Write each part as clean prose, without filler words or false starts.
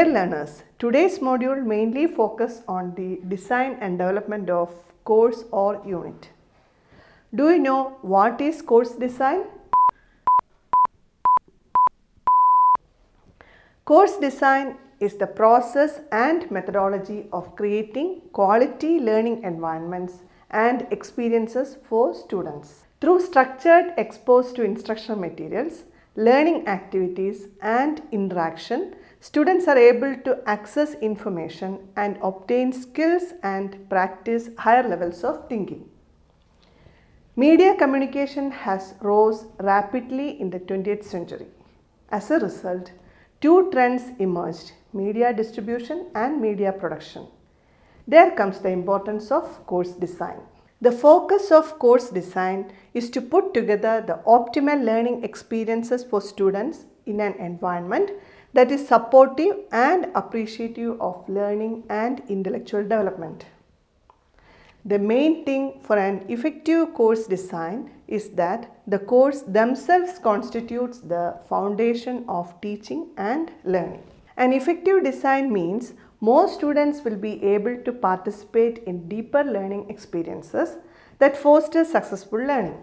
Dear learners, today's module mainly focuses on the design and development of course or unit. Do you know what is course design? Course design is the process and methodology of creating quality learning environments and experiences for students. Through structured exposed to instructional materials, learning activities and interaction, students are able to access information and obtain skills and practice higher levels of thinking. Media communication has rose rapidly in the 20th century. As a result, two trends emerged: media distribution and media production. There comes the importance of course design. The focus of course design is to put together the optimal learning experiences for students in an environment that is supportive and appreciative of learning and intellectual development. The main thing for an effective course design is that the course themselves constitutes the foundation of teaching and learning. An effective design means more students will be able to participate in deeper learning experiences that foster successful learning.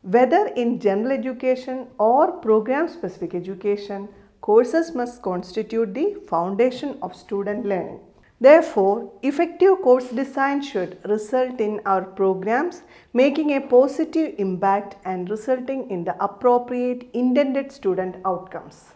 Whether in general education or program-specific education, courses must constitute the foundation of student learning. Therefore, effective course design should result in our programs making a positive impact and resulting in the appropriate intended student outcomes.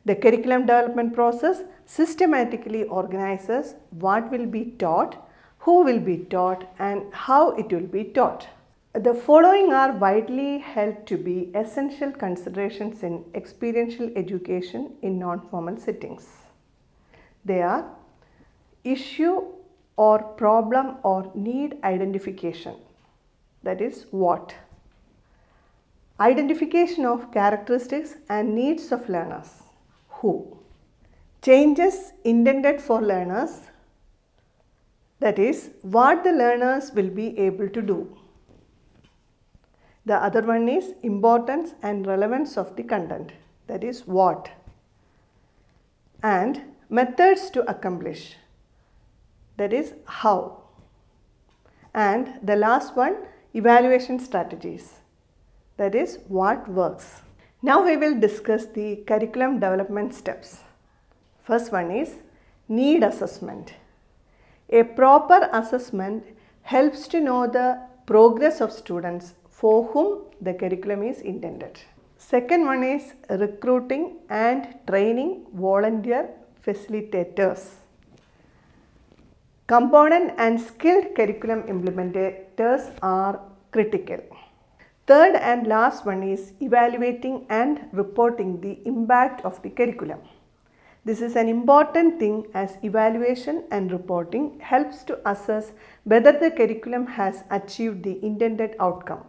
The curriculum development process systematically organizes what will be taught, who will be taught, and how it will be taught. The following are widely held to be essential considerations in experiential education in non-formal settings. They are issue or problem or need identification, that is what. Identification of characteristics and needs of learners, who. Changes intended for learners, that is what the learners will be able to do. The other one is importance and relevance of the content, that is what. And methods to accomplish, that is how. And the last one, evaluation strategies, that is what works. Now we will discuss the curriculum development steps. First one is need assessment. A proper assessment helps to know the progress of students for whom the curriculum is intended. Second one is recruiting and training volunteer facilitators. Component and skilled curriculum implementators are critical. Third and last one is evaluating and reporting the impact of the curriculum. This is an important thing as evaluation and reporting helps to assess whether the curriculum has achieved the intended outcome.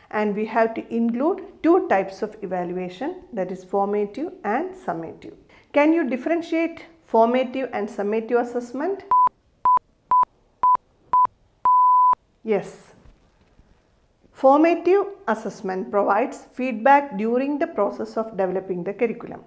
And we have to include two types of evaluation, that is formative and summative. Can you differentiate formative and summative assessment? Yes. Formative assessment provides feedback during the process of developing the curriculum.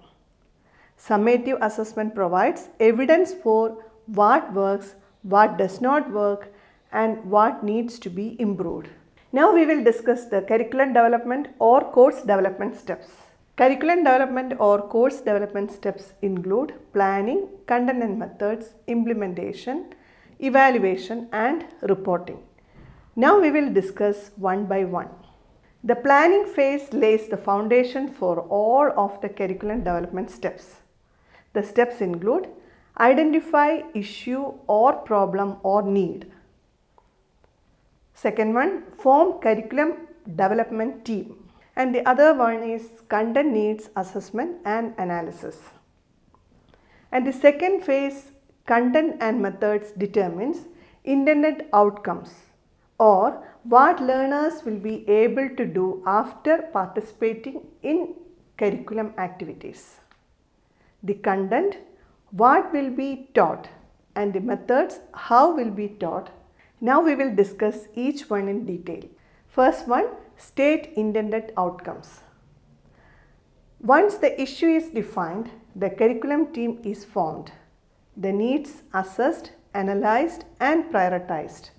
Summative assessment provides evidence for what works, what does not work, and what needs to be improved. Now we will discuss the curriculum development or course development steps. Curriculum development or course development steps include planning, content and methods, implementation, evaluation, and reporting. Now we will discuss one by one. The planning phase lays the foundation for all of the curriculum development steps. The steps include identify issue or problem or need. Second one, form curriculum development team. And the other one is content needs assessment and analysis. And the second phase, content and methods, determines intended outcomes or what learners will be able to do after participating in curriculum activities. The content, what will be taught, and the methods, how will be taught. Now we will discuss each one in detail. First one, state intended outcomes. Once the issue is defined, the curriculum team is formed, the needs assessed, analyzed and prioritized.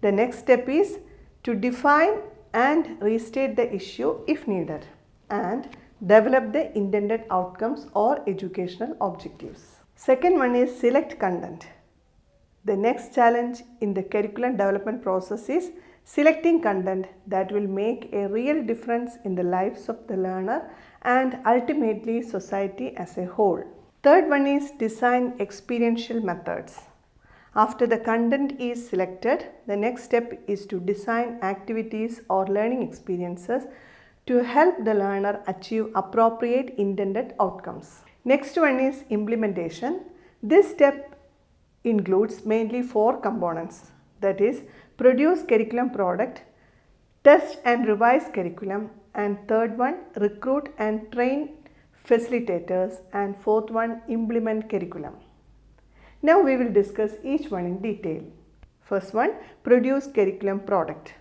The next step is to define and restate the issue if needed and develop the intended outcomes or educational objectives. Second one is select content. The next challenge in the curriculum development process is selecting content that will make a real difference in the lives of the learner and ultimately society as a whole. Third one is design experiential methods. After the content is selected, the next step is to design activities or learning experiences to help the learner achieve appropriate intended outcomes. Next one is implementation. This step includes mainly 4 components, that is produce curriculum product, test and revise curriculum, and third one recruit and train facilitators, and fourth one implement curriculum. Now we will discuss each one in detail. First one, produce curriculum product.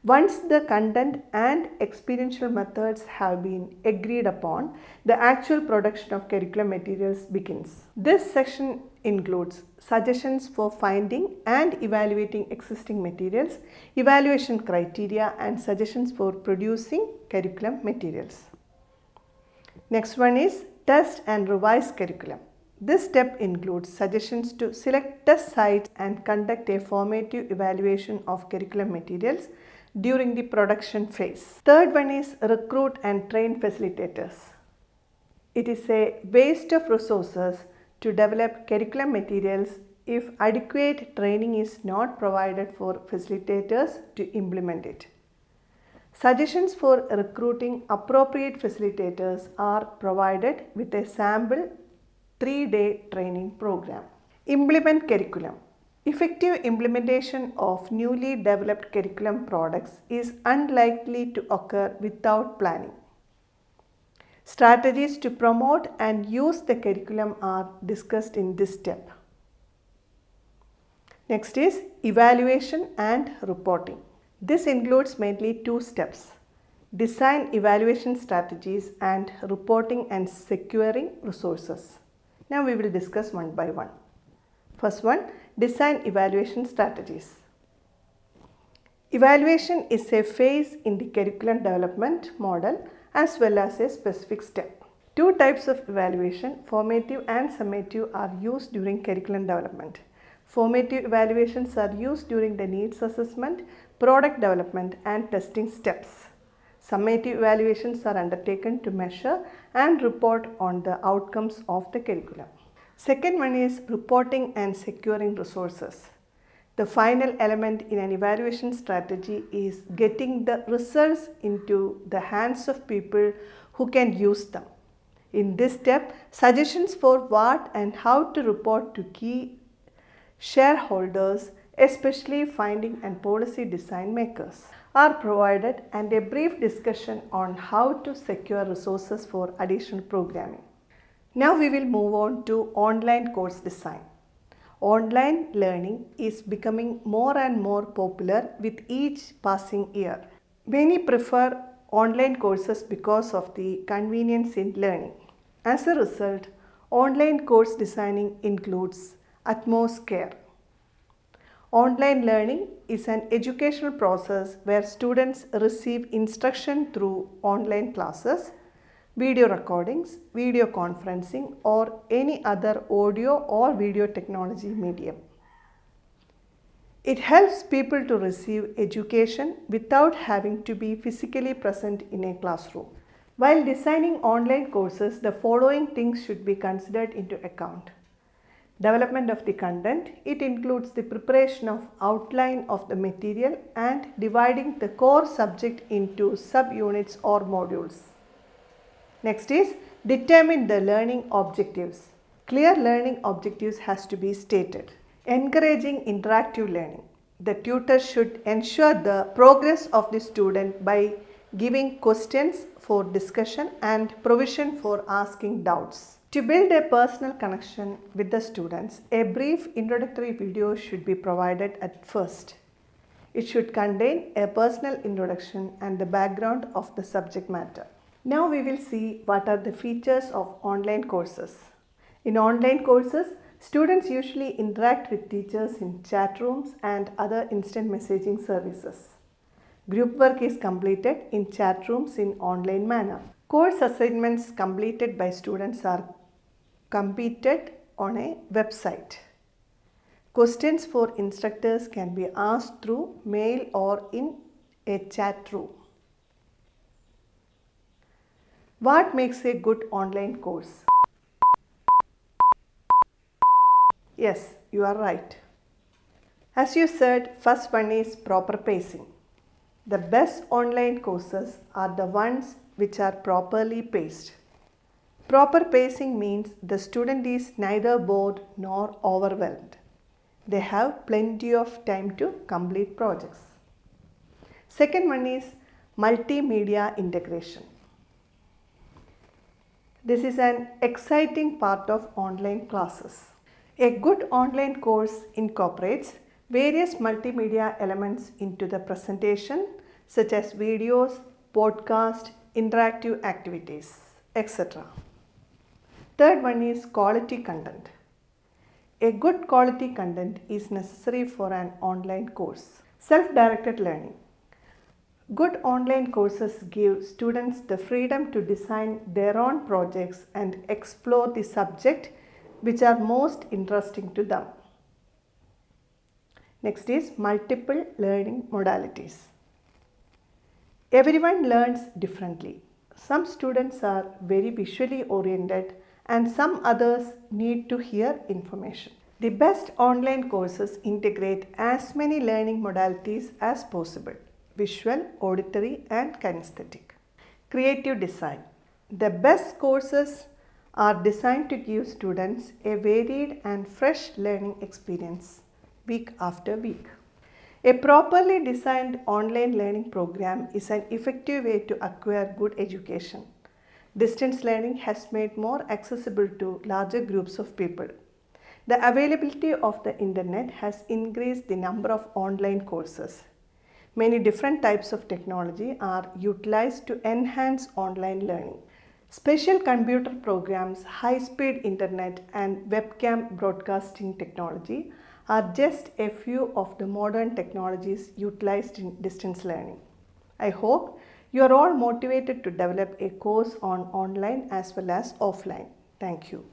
Once the content and experiential methods have been agreed upon, the actual production of curriculum materials begins. This section includes suggestions for finding and evaluating existing materials, evaluation criteria, and suggestions for producing curriculum materials. Next one is test and revise curriculum. This step includes suggestions to select test sites and conduct a formative evaluation of curriculum materials during the production phase. Third one is recruit and train facilitators. It is a waste of resources to develop curriculum materials if adequate training is not provided for facilitators to implement it. Suggestions for recruiting appropriate facilitators are provided with a sample 3-day training program. Implement curriculum. Effective implementation of newly developed curriculum products is unlikely to occur without planning. Strategies to promote and use the curriculum are discussed in this step. Next is evaluation and reporting. This includes mainly 2 steps: design evaluation strategies and reporting and securing resources. Now we will discuss one by one. First one, design evaluation strategies. Evaluation is a phase in the curriculum development model as well as a specific step. 2 types of evaluation, formative and summative, are used during curriculum development. Formative evaluations are used during the needs assessment, product development and testing steps. Summative evaluations are undertaken to measure and report on the outcomes of the curriculum. Second one is reporting and securing resources. The final element in an evaluation strategy is getting the results into the hands of people who can use them. In this step, suggestions for what and how to report to key shareholders, especially finding and policy design makers, are provided, and a brief discussion on how to secure resources for additional programming. Now we will move on to online course design. Online learning is becoming more and more popular with each passing year. Many prefer online courses because of the convenience in learning. As a result, online course designing includes utmost care. Online learning is an educational process where students receive instruction through online classes, video recordings, video conferencing, or any other audio or video technology medium. It helps people to receive education without having to be physically present in a classroom. While designing online courses, the following things should be considered into account. Development of the content. It includes the preparation of outline of the material and dividing the core subject into subunits or modules. Next is determine the learning objectives. Clear learning objectives has to be stated. Encouraging interactive learning. The tutor should ensure the progress of the student by giving questions for discussion and provision for asking doubts. To build a personal connection with the students, a brief introductory video should be provided at first. It should contain a personal introduction and the background of the subject matter. Now we will see what are the features of online courses. In online courses, students usually interact with teachers in chat rooms and other instant messaging services. Group work is completed in chat rooms in online manner. Course assignments completed by students are competed on a website. Questions for instructors can be asked through mail or in a chat room. What makes a good online course? Yes, you are right. As you said, first one is proper pacing. The best online courses are the ones which are properly paced. Proper pacing means the student is neither bored nor overwhelmed. They have plenty of time to complete projects. Second one is multimedia integration. This is an exciting part of online classes. A good online course incorporates various multimedia elements into the presentation, such as videos, podcast, interactive activities, etc. Third one is quality content. A good quality content is necessary for an online course. Self-directed learning. Good online courses give students the freedom to design their own projects and explore the subject which are most interesting to them. Next is multiple learning modalities. Everyone learns differently. Some students are very visually oriented and some others need to hear information. The best online courses integrate as many learning modalities as possible: visual, auditory and kinesthetic. Creative design. The best courses are designed to give students a varied and fresh learning experience week after week. A properly designed online learning program is an effective way to acquire good education. Distance learning has made more accessible to larger groups of people. The availability of the internet has increased the number of online courses. Many different types of technology are utilized to enhance online learning. Special computer programs, high-speed internet and webcam broadcasting technology are just a few of the modern technologies utilized in distance learning. I hope you are all motivated to develop a course on online as well as offline. Thank you.